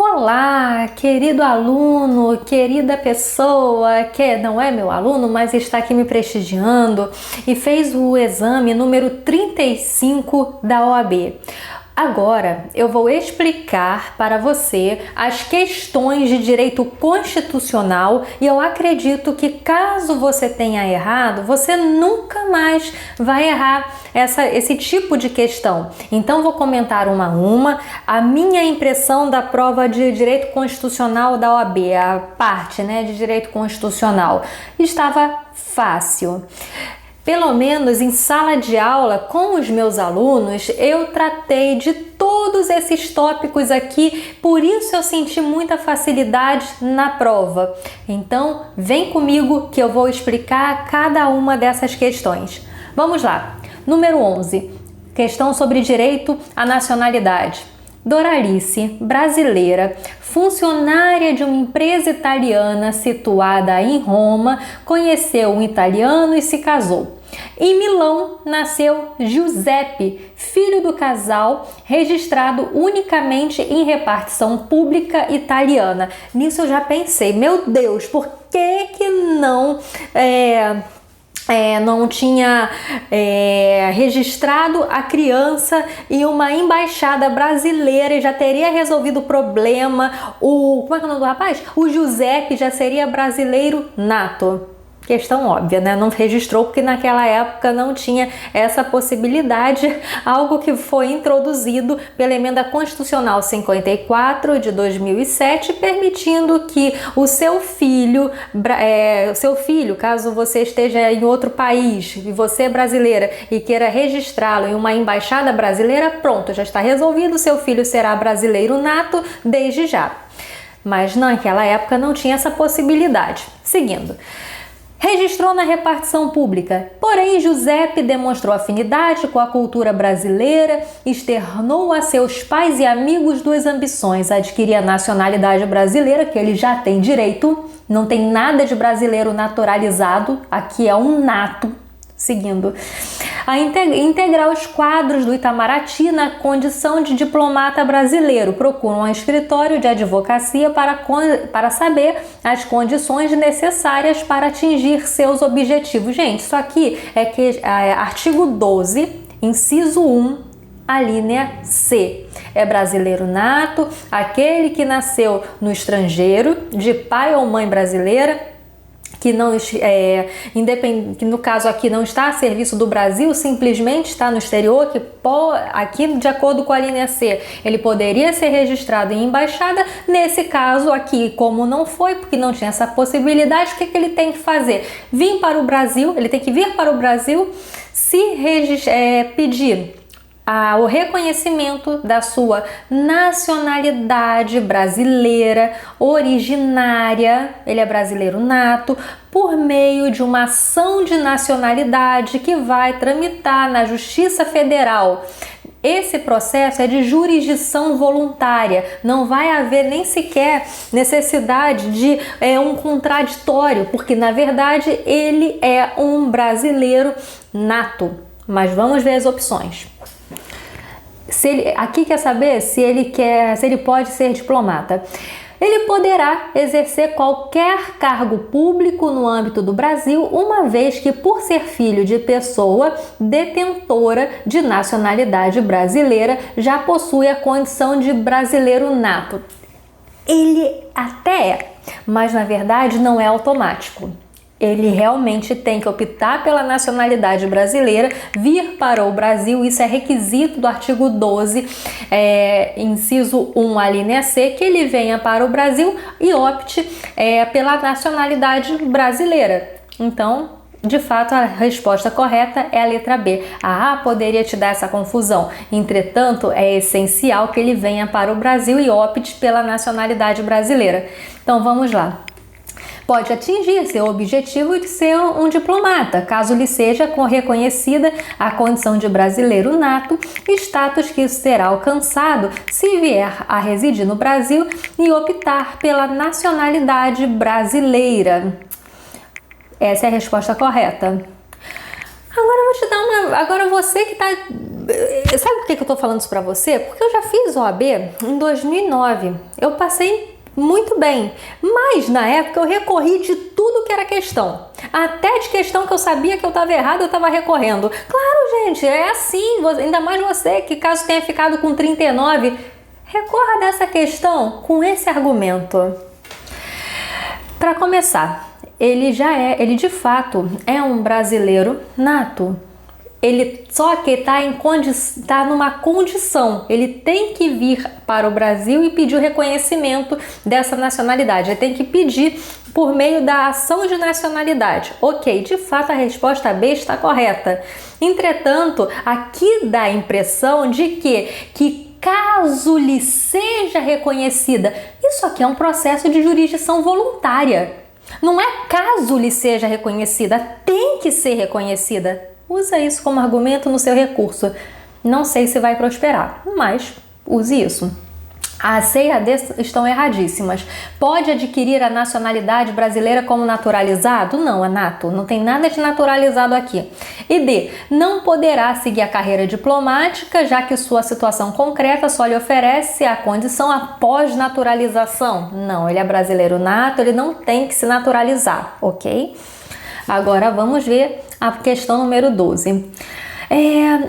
Olá, querido aluno, querida pessoa que não é meu aluno, mas está aqui me prestigiando e fez o exame número 35 da OAB. Agora eu vou explicar para você as questões de direito constitucional e eu acredito que caso você tenha errado, você nunca mais vai errar esse tipo de questão. Então vou comentar uma a uma. A minha impressão da prova de direito constitucional da OAB, a parte, de direito constitucional, estava fácil. Pelo menos em sala de aula com os meus alunos, eu tratei de todos esses tópicos aqui, por isso eu senti muita facilidade na prova. Então, vem comigo que eu vou explicar cada uma dessas questões. Vamos lá. Número 11. Questão sobre direito à nacionalidade. Doralice, brasileira, funcionária de uma empresa italiana situada em Roma, conheceu um italiano e se casou. Em Milão, nasceu Giuseppe, filho do casal, registrado unicamente em repartição pública italiana. Nisso eu já pensei, meu Deus, por que não tinha registrado a criança em uma embaixada brasileira e já teria resolvido o problema? Como é que é o nome do rapaz? O Giuseppe já seria brasileiro nato. Questão óbvia, Não registrou porque naquela época não tinha essa possibilidade, algo que foi introduzido pela Emenda Constitucional 54 de 2007, permitindo que o seu filho, caso você esteja em outro país e você é brasileira e queira registrá-lo em uma embaixada brasileira, pronto, já está resolvido, seu filho será brasileiro nato desde já. Mas naquela época não tinha essa possibilidade. Seguindo. Registrou na repartição pública, porém Giuseppe demonstrou afinidade com a cultura brasileira, externou a seus pais e amigos duas ambições: adquirir a nacionalidade brasileira, que ele já tem direito, não tem nada de brasileiro naturalizado, aqui é um nato. Seguindo, a integrar os quadros do Itamaraty na condição de diplomata brasileiro. Procuram um escritório de advocacia para saber as condições necessárias para atingir seus objetivos. Gente, isso aqui é artigo 12, inciso 1, a linha C. É brasileiro nato, aquele que nasceu no estrangeiro, de pai ou mãe brasileira, que no caso aqui não está a serviço do Brasil, simplesmente está no exterior, que aqui de acordo com a linha C, ele poderia ser registrado em embaixada. Nesse caso aqui, como não foi, porque não tinha essa possibilidade, o que ele tem que fazer? Ele tem que vir para o Brasil, pedir o reconhecimento da sua nacionalidade brasileira originária, ele é brasileiro nato, por meio de uma ação de nacionalidade que vai tramitar na Justiça Federal. Esse processo é de jurisdição voluntária, não vai haver nem sequer necessidade de um contraditório, porque na verdade ele é um brasileiro nato. Mas vamos ver as opções. Aqui quer saber se ele pode ser diplomata. Ele poderá exercer qualquer cargo público no âmbito do Brasil, uma vez que, por ser filho de pessoa detentora de nacionalidade brasileira, já possui a condição de brasileiro nato. Ele até é, mas na verdade não é automático. Ele realmente tem que optar pela nacionalidade brasileira, vir para o Brasil. Isso é requisito do artigo 12, inciso 1, a linha C, que ele venha para o Brasil e opte pela nacionalidade brasileira. Então, de fato, a resposta correta é a letra B. A A poderia te dar essa confusão. Entretanto, é essencial que ele venha para o Brasil e opte pela nacionalidade brasileira. Então, vamos lá. Pode atingir seu objetivo de ser um diplomata, caso lhe seja reconhecida a condição de brasileiro nato, status que será alcançado se vier a residir no Brasil e optar pela nacionalidade brasileira. Essa é a resposta correta. Agora eu vou te dar agora você que está Sabe por que eu tô falando isso pra você? Porque eu já fiz OAB em 2009. Eu passei muito bem, mas na época eu recorri de tudo que era questão. Até de questão que eu sabia que eu estava errado, eu estava recorrendo. Claro, gente, é assim, ainda mais você que caso tenha ficado com 39, recorra dessa questão com esse argumento. Para começar, ele de fato é um brasileiro nato. Ele só que está numa condição, ele tem que vir para o Brasil e pedir o reconhecimento dessa nacionalidade, ele tem que pedir por meio da ação de nacionalidade. Ok, de fato a resposta B está correta. Entretanto, aqui dá a impressão de que caso lhe seja reconhecida, isso aqui é um processo de jurisdição voluntária. Não é caso lhe seja reconhecida, tem que ser reconhecida. Usa isso como argumento no seu recurso. Não sei se vai prosperar, mas use isso. A C e a D estão erradíssimas. Pode adquirir a nacionalidade brasileira como naturalizado? Não, é nato. Não tem nada de naturalizado aqui. E D, não poderá seguir a carreira diplomática, já que sua situação concreta só lhe oferece a condição após naturalização. Não, ele é brasileiro nato, ele não tem que se naturalizar, ok? Agora vamos ver a questão número 12.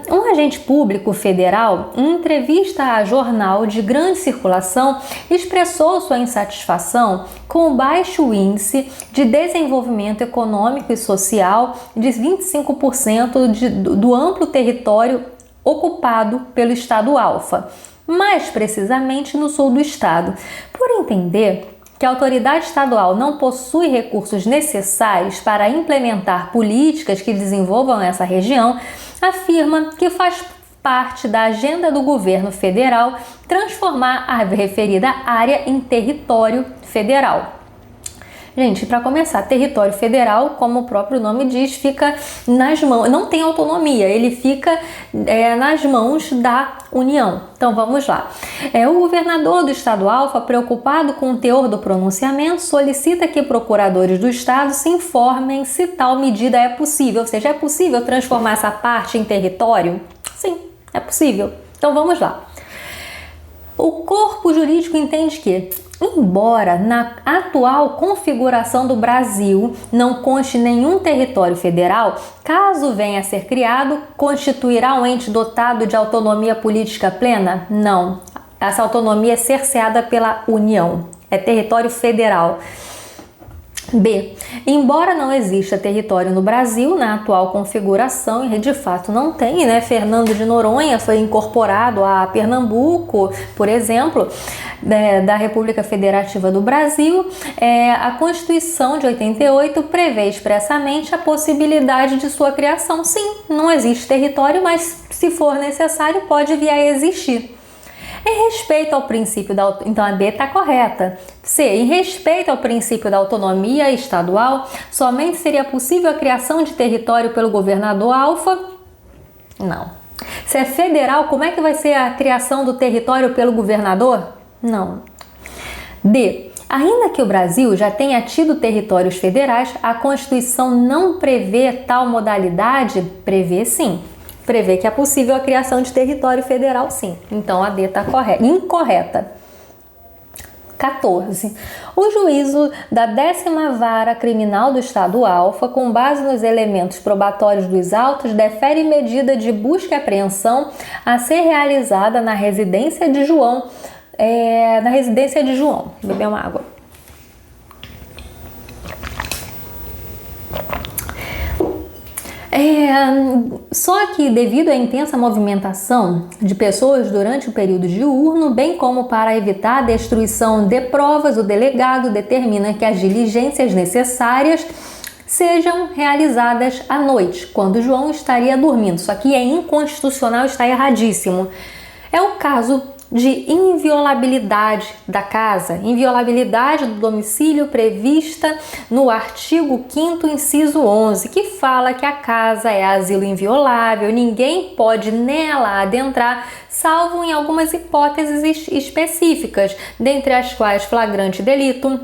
Um agente público federal, em entrevista a jornal de grande circulação, expressou sua insatisfação com o baixo índice de desenvolvimento econômico e social de 25% do amplo território ocupado pelo estado Alfa, mais precisamente no sul do estado, por entender que a autoridade estadual não possui recursos necessários para implementar políticas que desenvolvam essa região, afirma que faz parte da agenda do governo federal transformar a referida área em território federal. Gente, para começar, território federal, como o próprio nome diz, fica nas mãos, não tem autonomia, ele fica nas mãos da União. Então vamos lá. O governador do estado Alfa, preocupado com o teor do pronunciamento, solicita que procuradores do estado se informem se tal medida é possível, ou seja, é possível transformar essa parte em território? Sim, é possível. Então vamos lá. O corpo jurídico entende que, embora na atual configuração do Brasil não conste nenhum território federal, caso venha a ser criado, constituirá um ente dotado de autonomia política plena? Não. Essa autonomia é cerceada pela União. É território federal. B. Embora não exista território no Brasil na atual configuração, e de fato não tem, né? Fernando de Noronha foi incorporado a Pernambuco, por exemplo, da República Federativa do Brasil. A Constituição de 88 prevê expressamente a possibilidade de sua criação. Sim, não existe território, mas se for necessário pode vir a existir. Em respeito ao princípio da... Então a B está correta. C. Em respeito ao princípio da autonomia estadual, somente seria possível a criação de território pelo governador Alfa? Não. Se é federal, como é que vai ser a criação do território pelo governador? Não. D. Ainda que o Brasil já tenha tido territórios federais, a Constituição não prevê tal modalidade? Prevê sim. Prevê que é possível a criação de território federal, sim. Então a D está incorreta. 14. O juízo da 10ª Vara Criminal do Estado Alfa, com base nos elementos probatórios dos autos, defere medida de busca e apreensão a ser realizada na residência de João. Vou beber uma água. Só que devido à intensa movimentação de pessoas durante o período diurno, bem como para evitar a destruição de provas, o delegado determina que as diligências necessárias sejam realizadas à noite, quando João estaria dormindo. Isso aqui é inconstitucional, está erradíssimo. É o caso de inviolabilidade da casa, inviolabilidade do domicílio prevista no artigo 5º, inciso 11, que fala que a casa é asilo inviolável, ninguém pode nela adentrar, salvo em algumas hipóteses específicas, dentre as quais flagrante delito,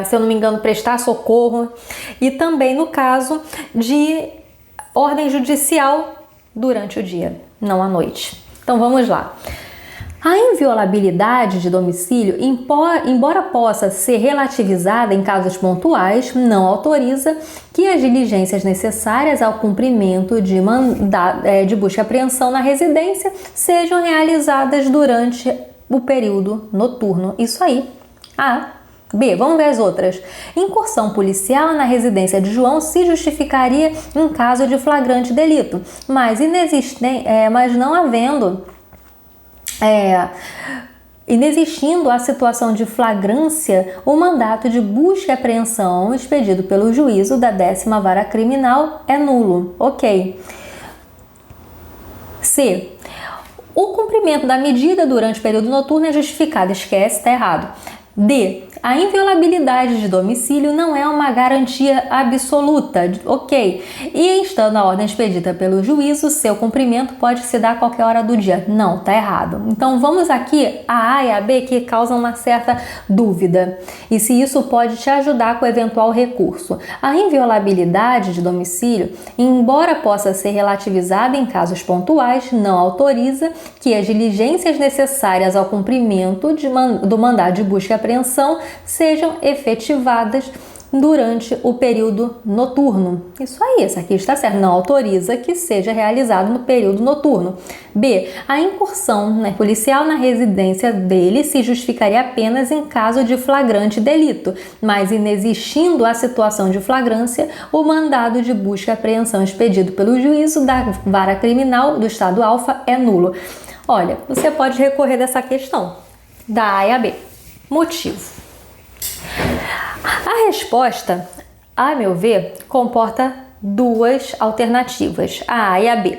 se eu não me engano, prestar socorro, e também no caso de ordem judicial durante o dia. não à noite. Então vamos lá. A inviolabilidade de domicílio, embora possa ser relativizada em casos pontuais, não autoriza que as diligências necessárias ao cumprimento de busca e apreensão na residência sejam realizadas durante o período noturno. Isso aí. A. B. Vamos ver as outras. Incursão policial na residência de João se justificaria em caso de flagrante delito, mas não havendo... Inexistindo a situação de flagrância, o mandato de busca e apreensão expedido pelo juízo da 10ª Vara Criminal é nulo. Ok. C. O cumprimento da medida durante o período noturno é justificado. Esquece, está errado. D. A inviolabilidade de domicílio não é uma garantia absoluta, ok? E estando a ordem expedida pelo juízo, seu cumprimento pode se dar a qualquer hora do dia. Não, tá errado. Então vamos aqui a A e a B que causam uma certa dúvida. E se isso pode te ajudar com o eventual recurso. A inviolabilidade de domicílio, embora possa ser relativizada em casos pontuais, não autoriza que as diligências necessárias ao cumprimento do mandado de busca e apreensão sejam efetivadas durante o período noturno. Isso aí, isso aqui está certo. Não autoriza que seja realizado no período noturno. B. A incursão policial na residência dele se justificaria apenas em caso de flagrante delito, mas inexistindo a situação de flagrância, o mandado de busca e apreensão expedido pelo juízo da Vara Criminal do Estado Alfa é nulo. Olha, você pode recorrer dessa questão da A e a B. Motivo. A resposta, a meu ver, comporta duas alternativas, a A e a B.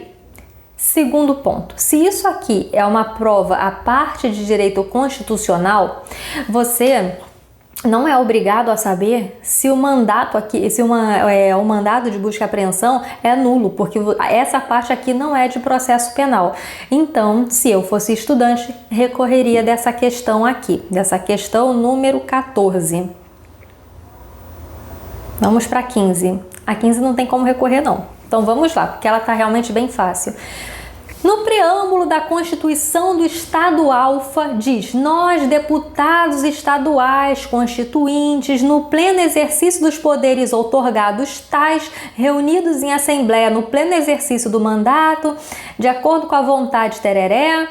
Segundo ponto, se isso aqui é uma prova à parte de direito constitucional, você não é obrigado a saber se o mandato aqui, o mandado de busca e apreensão é nulo, porque essa parte aqui não é de processo penal. Então, se eu fosse estudante, recorreria dessa questão aqui, dessa questão número 14. Vamos para 15. A 15 não tem como recorrer não. Então vamos lá, porque ela está realmente bem fácil. No preâmbulo da Constituição do Estado Alfa diz: nós, deputados estaduais constituintes, no pleno exercício dos poderes outorgados tais, reunidos em assembleia no pleno exercício do mandato, de acordo com a vontade tereré,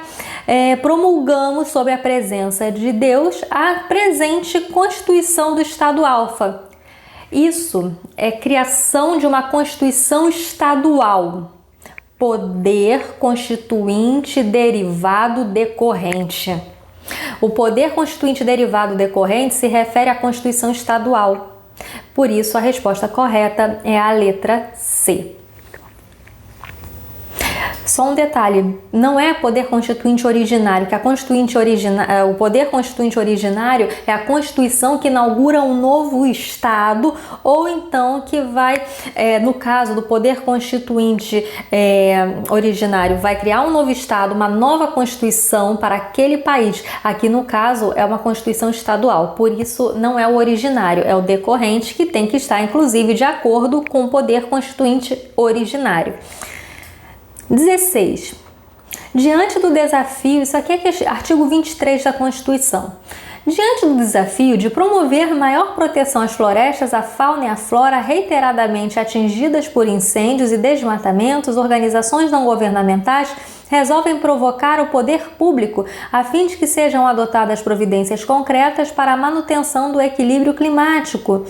promulgamos sob a presença de Deus a presente Constituição do Estado Alfa. Isso é criação de uma Constituição estadual. Poder constituinte derivado decorrente. O poder constituinte derivado decorrente se refere à Constituição estadual. Por isso, a resposta correta é a letra C. Só um detalhe, não é poder constituinte originário, que o poder constituinte originário é a Constituição que inaugura um novo Estado, ou então que vai, no caso do poder constituinte originário, vai criar um novo Estado, uma nova Constituição para aquele país. Aqui no caso é uma Constituição estadual, por isso não é o originário, é o decorrente, que tem que estar inclusive de acordo com o poder constituinte originário. 16. Diante do desafio, isso aqui é artigo 23 da Constituição. Diante do desafio de promover maior proteção às florestas, à fauna e à flora reiteradamente atingidas por incêndios e desmatamentos, organizações não governamentais resolvem provocar o poder público a fim de que sejam adotadas providências concretas para a manutenção do equilíbrio climático.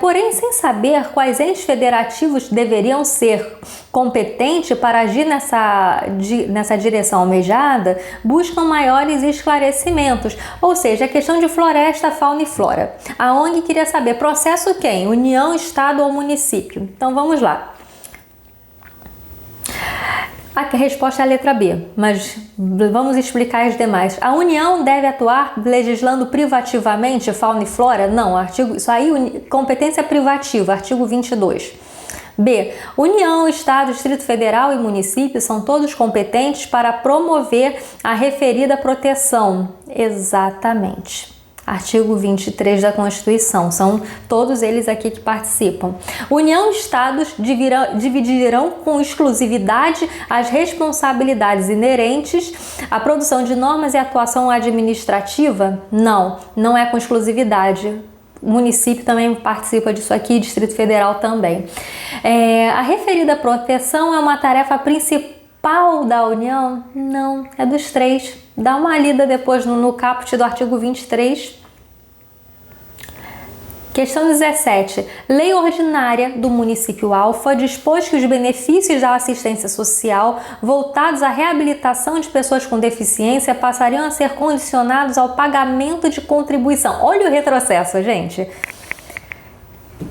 Porém, sem saber quais entes federativos deveriam ser competentes para agir nessa direção almejada, buscam maiores esclarecimentos. Ou seja, a questão de floresta, fauna e flora. A ONG queria saber, processo quem? União, Estado ou município? Então vamos lá. A resposta é a letra B, mas vamos explicar as demais. A União deve atuar legislando privativamente fauna e flora? Não, isso aí, competência privativa, artigo 22. B. União, Estado, Distrito Federal e município são todos competentes para promover a referida proteção. Exatamente. Artigo 23 da Constituição, são todos eles aqui que participam. União e Estados dividirão com exclusividade as responsabilidades inerentes à produção de normas e atuação administrativa? Não, não é com exclusividade. O município também participa disso aqui, Distrito Federal também. A referida proteção é uma tarefa principal da União? Não, é dos três. Dá uma lida depois no caput do artigo 23. Questão 17. Lei ordinária do município Alfa dispôs que os benefícios da assistência social voltados à reabilitação de pessoas com deficiência passariam a ser condicionados ao pagamento de contribuição. Olha o retrocesso, gente.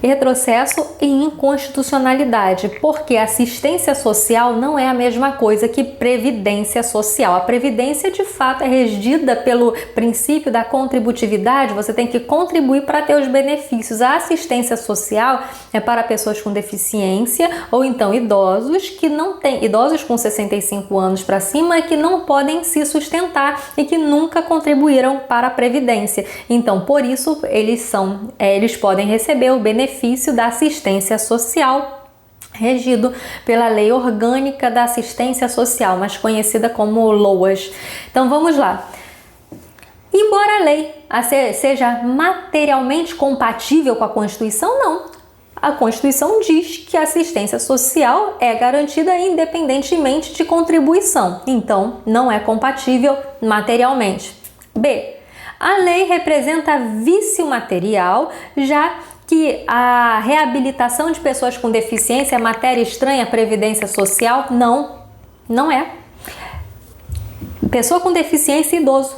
Retrocesso e inconstitucionalidade, porque assistência social não é a mesma coisa que previdência social. A previdência, de fato, é regida pelo princípio da contributividade, você tem que contribuir para ter os benefícios. A assistência social é para pessoas com deficiência ou então idosos que não têm, idosos com 65 anos para cima, que não podem se sustentar e que nunca contribuíram para a previdência. Então, por isso, eles podem receber o benefício da assistência social, regido pela Lei Orgânica da Assistência Social, mais conhecida como LOAS. Então vamos lá. Embora a lei seja materialmente compatível com a Constituição, não. A Constituição diz que a assistência social é garantida independentemente de contribuição, então não é compatível materialmente. B. A lei representa vício material, já que a reabilitação de pessoas com deficiência é matéria estranha à previdência social? Não, não é. Pessoa com deficiência e idoso.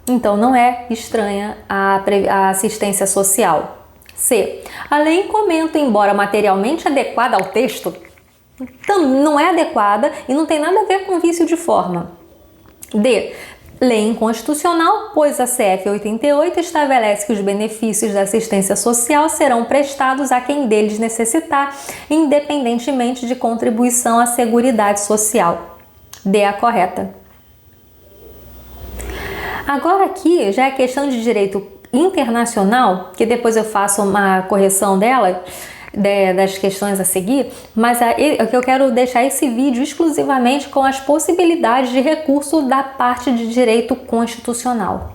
Então, não é estranha a assistência social. C. A lei em comento, embora materialmente adequada ao texto, não é adequada e não tem nada a ver com vício de forma. D. Lei inconstitucional, pois a CF 88 estabelece que os benefícios da assistência social serão prestados a quem deles necessitar, independentemente de contribuição à Seguridade Social. D, a correta. Agora aqui já é questão de direito internacional, que depois eu faço uma correção dela, das questões a seguir, mas eu quero deixar esse vídeo exclusivamente com as possibilidades de recurso da parte de direito constitucional.